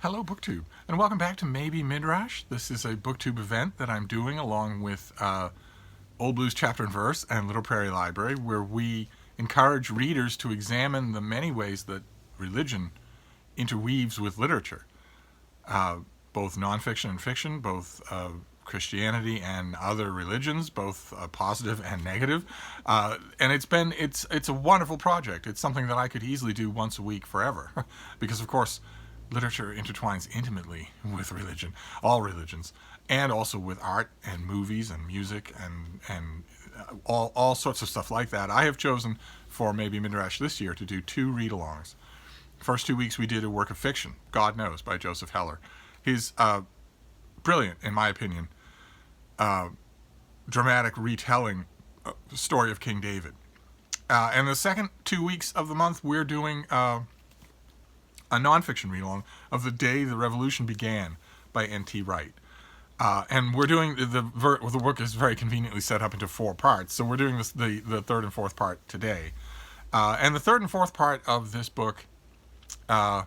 Hello, BookTube, and welcome back to Maybe Midrash. This is a BookTube event that I'm doing along with Old Blues Chapter and Verse and Little Prairie Library, where we encourage readers to examine the many ways that religion interweaves with literature, both nonfiction and fiction, both Christianity and other religions, both positive and negative. And it's a wonderful project. It's something that I could easily do once a week forever, because of course literature intertwines intimately with religion, all religions, and also with art and movies and music and all sorts of stuff like that. I have chosen for Maybe Midrash this year to do 2 read-alongs. First 2 weeks we did a work of fiction, God Knows, by Joseph Heller. His brilliant, in my opinion, dramatic retelling story of King David. And the second 2 weeks of the month we're doing a nonfiction read-along of The Day the Revolution Began by NT Wright. And we're doing, the book is very conveniently set up into 4 parts, so we're doing the third and fourth part today. And the third and fourth part of this book, the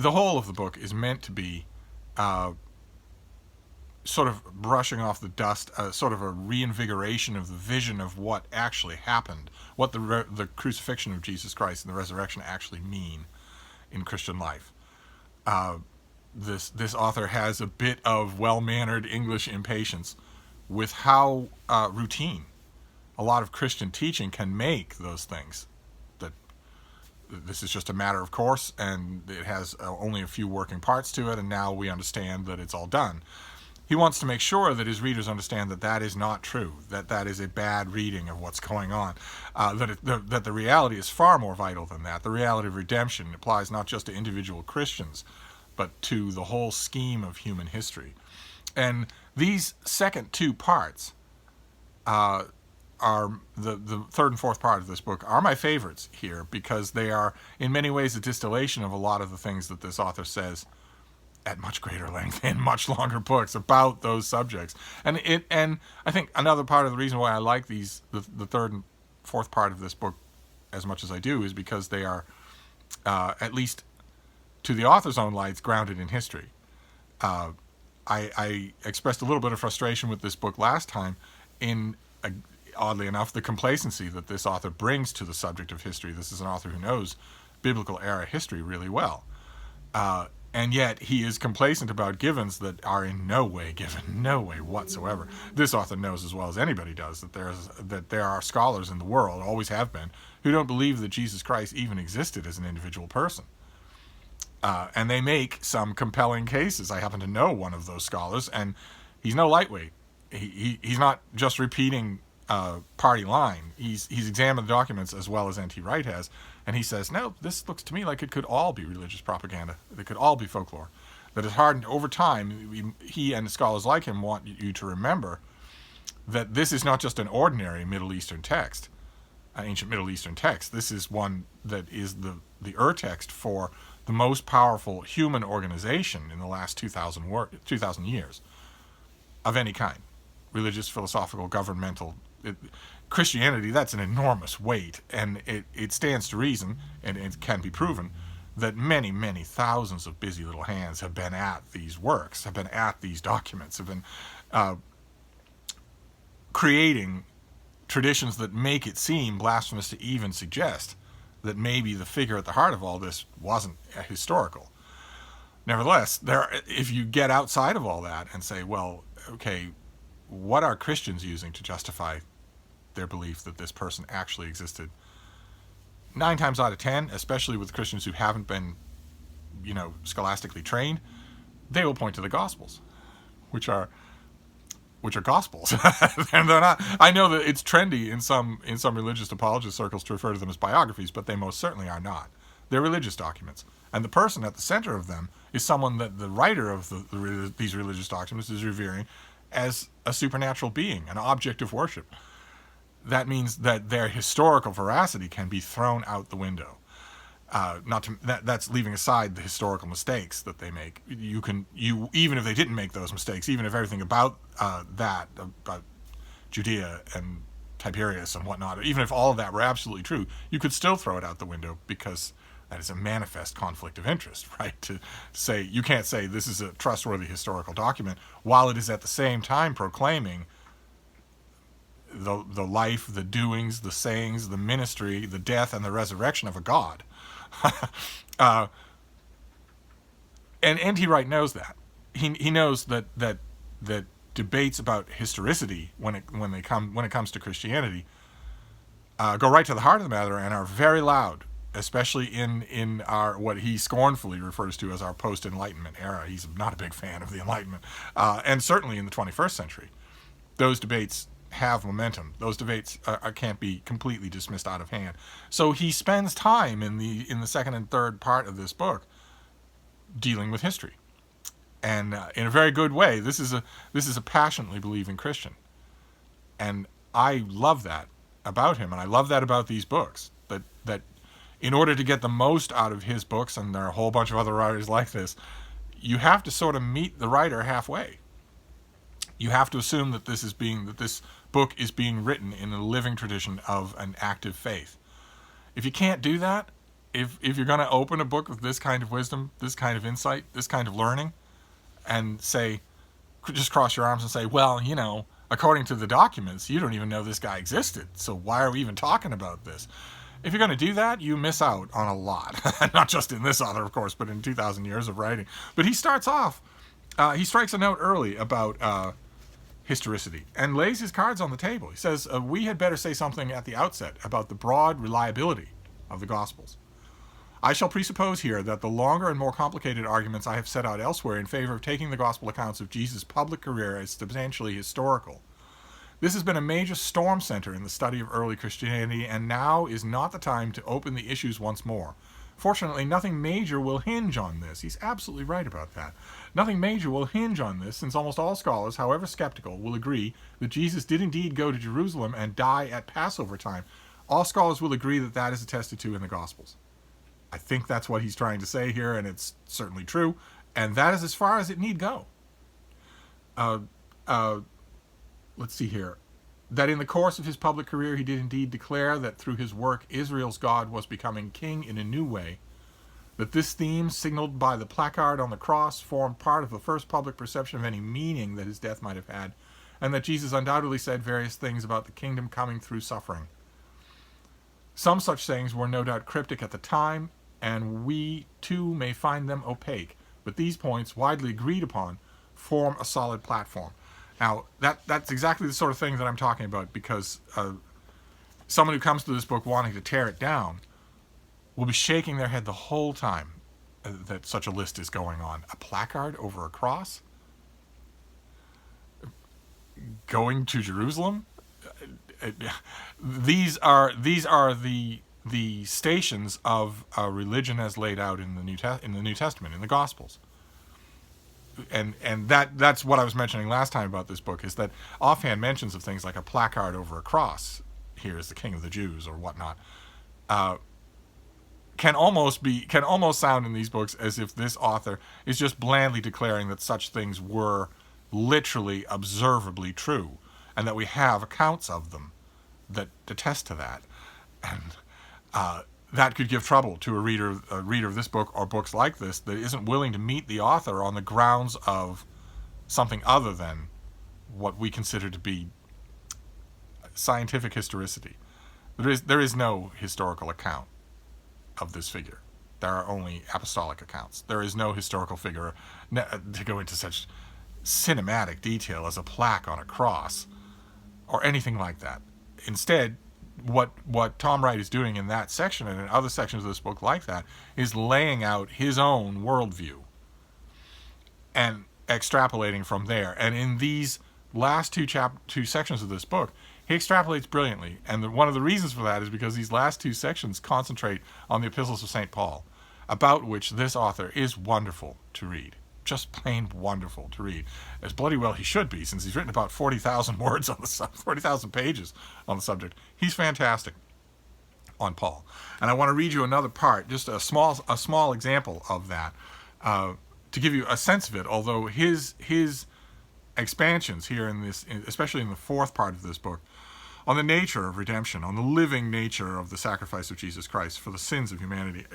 whole of the book is meant to be sort of brushing off the dust, sort of a reinvigoration of the vision of what actually happened, what the crucifixion of Jesus Christ and the resurrection actually mean in Christian life. This author has a bit of well-mannered English impatience with how routine a lot of Christian teaching can make those things. That this is just a matter of course, and it has only a few working parts to it, and now we understand that it's all done. He wants to make sure that his readers understand that that is not true, that is a bad reading of what's going on, that the reality is far more vital than that. The reality of redemption applies not just to individual Christians, but to the whole scheme of human history. And these second 2 parts are the third and fourth part of this book are my favorites here, because they are in many ways a distillation of a lot of the things that this author says at much greater length in much longer books about those subjects. And I think another part of the reason why I like the third and fourth part of this book as much as I do is because they are, at least to the author's own lights, grounded in history. I expressed a little bit of frustration with this book last time in, oddly enough, the complacency that this author brings to the subject of history. This is an author who knows biblical era history really well. And yet he is complacent about givens that are in no way given, no way whatsoever. This author knows as well as anybody does that there are scholars in the world, always have been, who don't believe that Jesus Christ even existed as an individual person. And they make some compelling cases. I happen to know one of those scholars, and he's no lightweight. He's not just repeating party line. He's examined the documents as well as NT Wright has, and he says, no, this looks to me like it could all be religious propaganda. It could all be folklore. That is hardened over time. He and scholars like him want you to remember that this is not just an ordinary Middle Eastern text, an ancient Middle Eastern text. This is one that is the ur-text for the most powerful human organization in the last 2,000 years of any kind. Religious, philosophical, governmental. Christianity, that's an enormous weight, and it stands to reason, and it can be proven, that many, many thousands of busy little hands have been at these works, have been at these documents, have been creating traditions that make it seem blasphemous to even suggest that maybe the figure at the heart of all this wasn't historical. Nevertheless, if you get outside of all that and say, well, okay, what are Christians using to justify their belief that this person actually existed? 9 times out of 10, especially with Christians who haven't been, scholastically trained, they will point to the Gospels, which are Gospels. And they're not. I know that it's trendy in some religious apologist circles to refer to them as biographies, but they most certainly are not. They're religious documents, and the person at the center of them is someone that the writer of these religious documents is revering as a supernatural being, an object of worship. That means that their historical veracity can be thrown out the window. That's leaving aside the historical mistakes that they make. Even if they didn't make those mistakes, even if everything about about Judea and Tiberius and whatnot, even if all of that were absolutely true, you could still throw it out the window because That is a manifest conflict of interest, right? To say, you can't say this is a trustworthy historical document while it is at the same time proclaiming the life, the doings, the sayings, the ministry, the death, and the resurrection of a God. And NT Wright knows that. He knows that debates about historicity when it comes to Christianity go right to the heart of the matter and are very loud, especially in our what he scornfully refers to as our post-Enlightenment era. He's not a big fan of the Enlightenment, and certainly in the 21st century, those debates have momentum. Those debates can't be completely dismissed out of hand. So he spends time in the second and third part of this book dealing with history, and in a very good way. This is a passionately believing Christian, and I love that about him, and I love that about these books. That in order to get the most out of his books, and there are a whole bunch of other writers like this, you have to sort of meet the writer halfway. You have to assume that this book is being written in a living tradition of an active faith. If you can't do that, if you're going to open a book with this kind of wisdom, this kind of insight, this kind of learning, and say, just cross your arms and say, well, according to the documents, you don't even know this guy existed, so why are we even talking about this? If you're going to do that, you miss out on a lot. Not just in this author, of course, but in 2,000 years of writing. But he starts off, he strikes a note early about historicity and lays his cards on the table. He says, we had better say something at the outset about the broad reliability of the Gospels. I shall presuppose here that the longer and more complicated arguments I have set out elsewhere in favor of taking the Gospel accounts of Jesus' public career as substantially historical. This has been a major storm center in the study of early Christianity, and now is not the time to open the issues once more. Fortunately, nothing major will hinge on this. He's absolutely right about that. Nothing major will hinge on this, since almost all scholars, however skeptical, will agree that Jesus did indeed go to Jerusalem and die at Passover time. All scholars will agree that that is attested to in the Gospels. I think that's what he's trying to say here, and it's certainly true, and that is as far as it need go. Let's see here. That in the course of his public career he did indeed declare that through his work Israel's God was becoming king in a new way, that this theme, signaled by the placard on the cross, formed part of the first public perception of any meaning that his death might have had, and that Jesus undoubtedly said various things about the kingdom coming through suffering. Some such sayings were no doubt cryptic at the time, and we too may find them opaque, but these points, widely agreed upon, form a solid platform. Now, that's exactly the sort of thing that I'm talking about, because someone who comes to this book wanting to tear it down will be shaking their head the whole time that such a list is going on. A placard over a cross? Going to Jerusalem? These are the stations of religion as laid out in the New Testament, in the Gospels. And that's what I was mentioning last time about this book, is that offhand mentions of things like a placard over a cross, here is the King of the Jews, or whatnot, can almost sound in these books as if this author is just blandly declaring that such things were literally, observably true, and that we have accounts of them that attest to that. And that could give trouble to a reader of this book or books like this that isn't willing to meet the author on the grounds of something other than what we consider to be scientific historicity. There is no historical account of this figure. There are only apostolic accounts. There is no historical figure to go into such cinematic detail as a plaque on a cross or anything like that. Instead, what Tom Wright is doing in that section and in other sections of this book like that is laying out his own worldview and extrapolating from there. And in these last two sections of this book, he extrapolates brilliantly. And one of the reasons for that is because these last two sections concentrate on the epistles of St. Paul, about which this author is wonderful to read. Just plain wonderful to read. As bloody well he should be, since he's written about 40,000 words on the 40,000 pages on the subject. He's fantastic on Paul. And I want to read you another part, just a small example of that, to give you a sense of it, although his expansions here in this, especially in the fourth part of this book, on the nature of redemption, on the living nature of the sacrifice of Jesus Christ for the sins of humanity,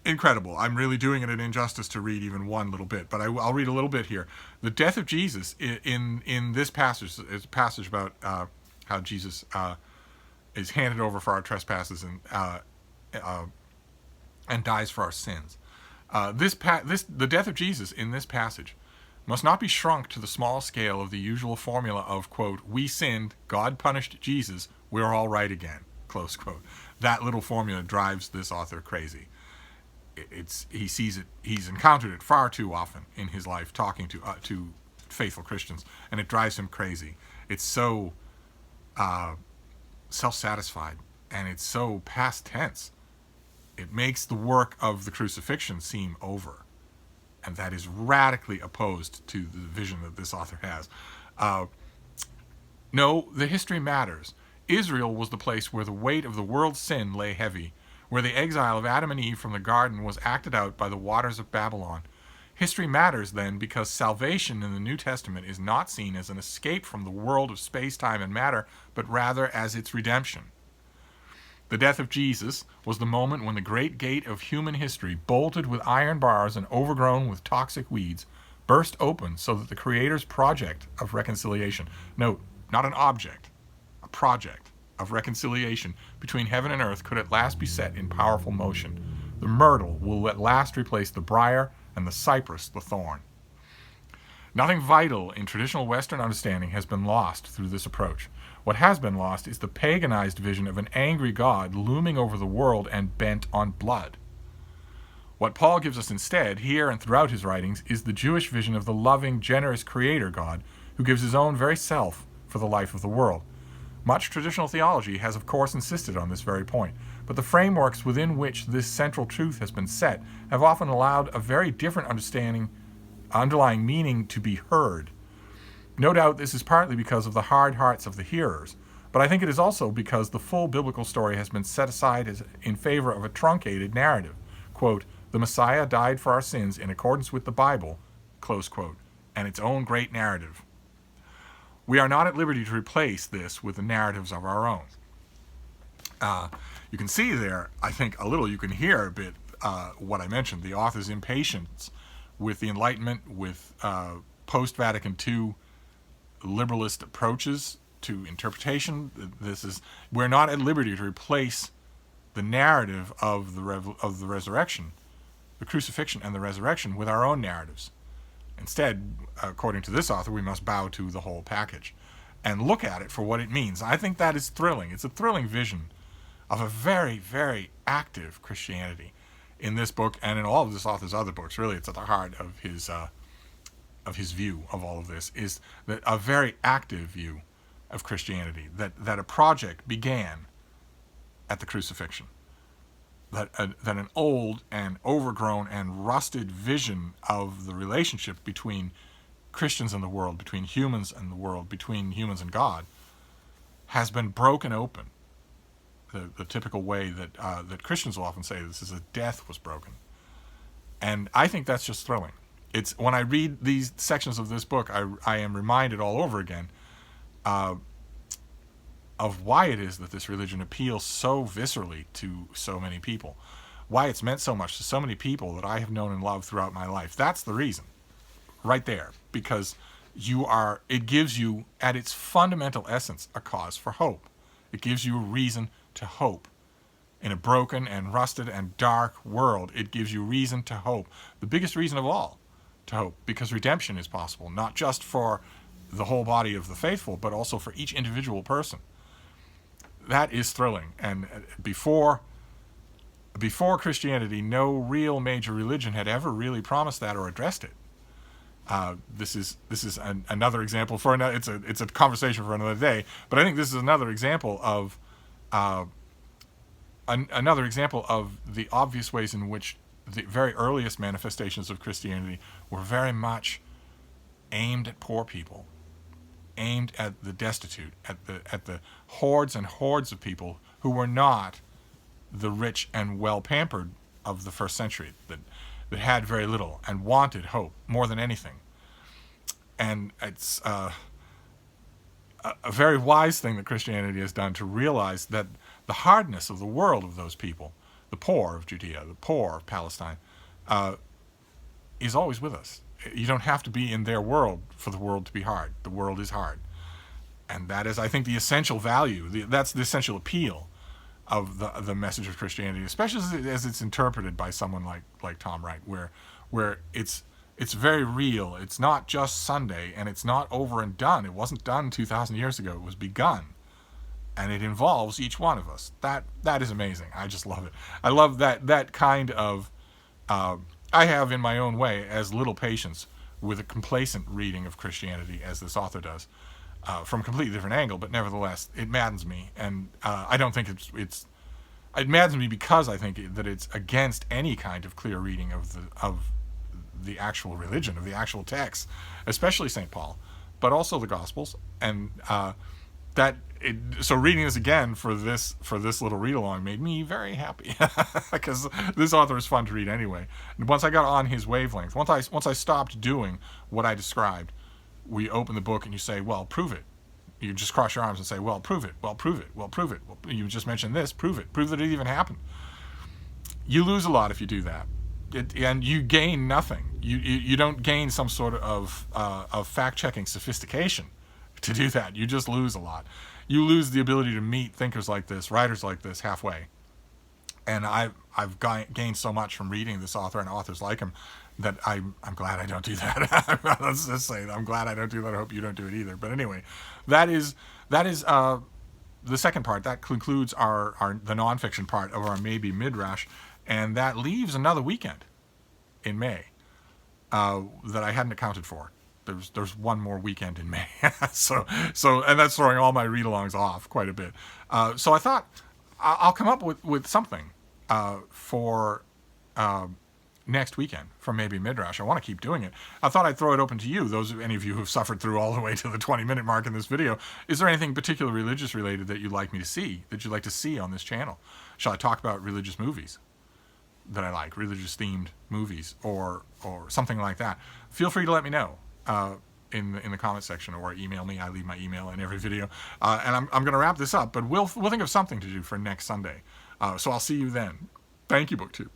incredible. I'm really doing it an injustice to read even one little bit, but I'll read a little bit here. The death of Jesus in this passage is a passage about how Jesus is handed over for our trespasses and dies for our sins. The death of Jesus in this passage must not be shrunk to the small scale of the usual formula of, quote, we sinned, God punished Jesus, we're all right again, close quote. That little formula drives this author crazy. He sees it, he's encountered it far too often in his life talking to faithful Christians, and it drives him crazy. It's so self-satisfied, and it's so past tense. It makes the work of the crucifixion seem over. And that is radically opposed to the vision that this author has. No, the history matters. Israel was the place where the weight of the world's sin lay heavy, where the exile of Adam and Eve from the garden was acted out by the waters of Babylon. History matters, then, because salvation in the New Testament is not seen as an escape from the world of space, time, and matter, but rather as its redemption. The death of Jesus was the moment when the great gate of human history, bolted with iron bars and overgrown with toxic weeds, burst open so that the Creator's project of reconciliation, note, not an object, a project of reconciliation between heaven and earth could at last be set in powerful motion. The myrtle will at last replace the briar and the cypress the thorn. Nothing vital in traditional Western understanding has been lost through this approach. What has been lost is the paganized vision of an angry God looming over the world and bent on blood. What Paul gives us instead, here and throughout his writings, is the Jewish vision of the loving, generous Creator God who gives his own very self for the life of the world. Much traditional theology has of course insisted on this very point, but the frameworks within which this central truth has been set have often allowed a very different underlying meaning to be heard. No doubt this is partly because of the hard hearts of the hearers, but I think it is also because the full biblical story has been set aside in favor of a truncated narrative. Quote, the Messiah died for our sins in accordance with the Bible, close quote, and its own great narrative. We are not at liberty to replace this with the narratives of our own. You can see there, I think a little, you can hear a bit what I mentioned, the author's impatience with the Enlightenment, with post-Vatican II liberalist approaches to interpretation. We're not at liberty to replace the narrative of the resurrection, the crucifixion and the resurrection, with our own narratives. Instead, according to this author, we must bow to the whole package and look at it for what it means. I think that is thrilling. It's a thrilling vision of a very, very active Christianity in this book and in all of this author's other books. Really, it's at the heart of his view of all of this, is that a very active view of Christianity, that a project began at the crucifixion, that an old and overgrown and rusted vision of the relationship between Christians and the world, between humans and the world, between humans and God, has been broken open. The typical way that Christians will often say this is a death was broken. And I think that's just thrilling. It's when I read these sections of this book, I am reminded all over again of why it is that this religion appeals so viscerally to so many people, why it's meant so much to so many people that I have known and loved throughout my life. That's the reason, right there, because it gives you, at its fundamental essence, a cause for hope. It gives you a reason to hope. In a broken and rusted and dark world, it gives you reason to hope. The biggest reason of all to hope, because redemption is possible, not just for the whole body of the faithful, but also for each individual person. That is thrilling. And before Christianity, no real major religion had ever really promised that or addressed it. This is another example for another. It's a conversation for another day. But I think this is another example of the obvious ways in which the very earliest manifestations of Christianity were very much aimed at poor people, aimed at the destitute, at the hordes and hordes of people who were not the rich and well-pampered of the first century, that had very little and wanted hope more than anything. And it's a very wise thing that Christianity has done to realize that the hardness of the world of those people, the poor of Judea, the poor of Palestine, is always with us. You don't have to be in their world for the world to be hard. The world is hard. And that is, I think, the essential value. That's the essential appeal of the message of Christianity, especially as it's interpreted by someone like Tom Wright, where it's very real. It's not just Sunday, and it's not over and done. It wasn't done 2,000 years ago. It was begun, and it involves each one of us. That is amazing. I just love it. I love that kind of. I have, in my own way, as little patience with a complacent reading of Christianity as this author does, from a completely different angle. But nevertheless, it maddens me, and I don't think it maddens me because I think that it's against any kind of clear reading of the actual religion, of the actual text, especially St. Paul, but also the Gospels, and so reading this again for this little read along made me very happy because this author is fun to read anyway. And once I got on his wavelength, once I stopped doing what I described, we open the book and you say, well, prove it. You just cross your arms and say, well, prove it, well, prove it, well, prove it. Well, you just mentioned this, prove that it even happened. You lose a lot if you do that. And you gain nothing. You don't gain some sort of fact-checking sophistication to do that. You just lose a lot. You lose the ability to meet thinkers like this, writers like this, halfway. And I've gained so much from reading this author and authors like him that I'm glad I don't do that. Let's just say that I'm glad I don't do that. I hope you don't do it either. But anyway, that is the second part. That concludes the nonfiction part of our maybe Midrash, and that leaves another weekend in May that I hadn't accounted for. There's one more weekend in May, so and that's throwing all my read-alongs off quite a bit. So I thought I'll come up with something for next weekend from maybe Midrash. I want to keep doing it. I thought I'd throw it open to you, any of you who've suffered through all the way to the 20-minute mark in this video. Is there anything particular religious related that you'd like me to see, that you'd like to see on this channel? Shall I talk about religious movies that I like, religious themed movies, or something like that? Feel free to let me know in the comment section, or email me. I leave my email in every video. And I'm going to wrap this up, but we'll think of something to do for next Sunday. So I'll see you then. Thank you, BookTube.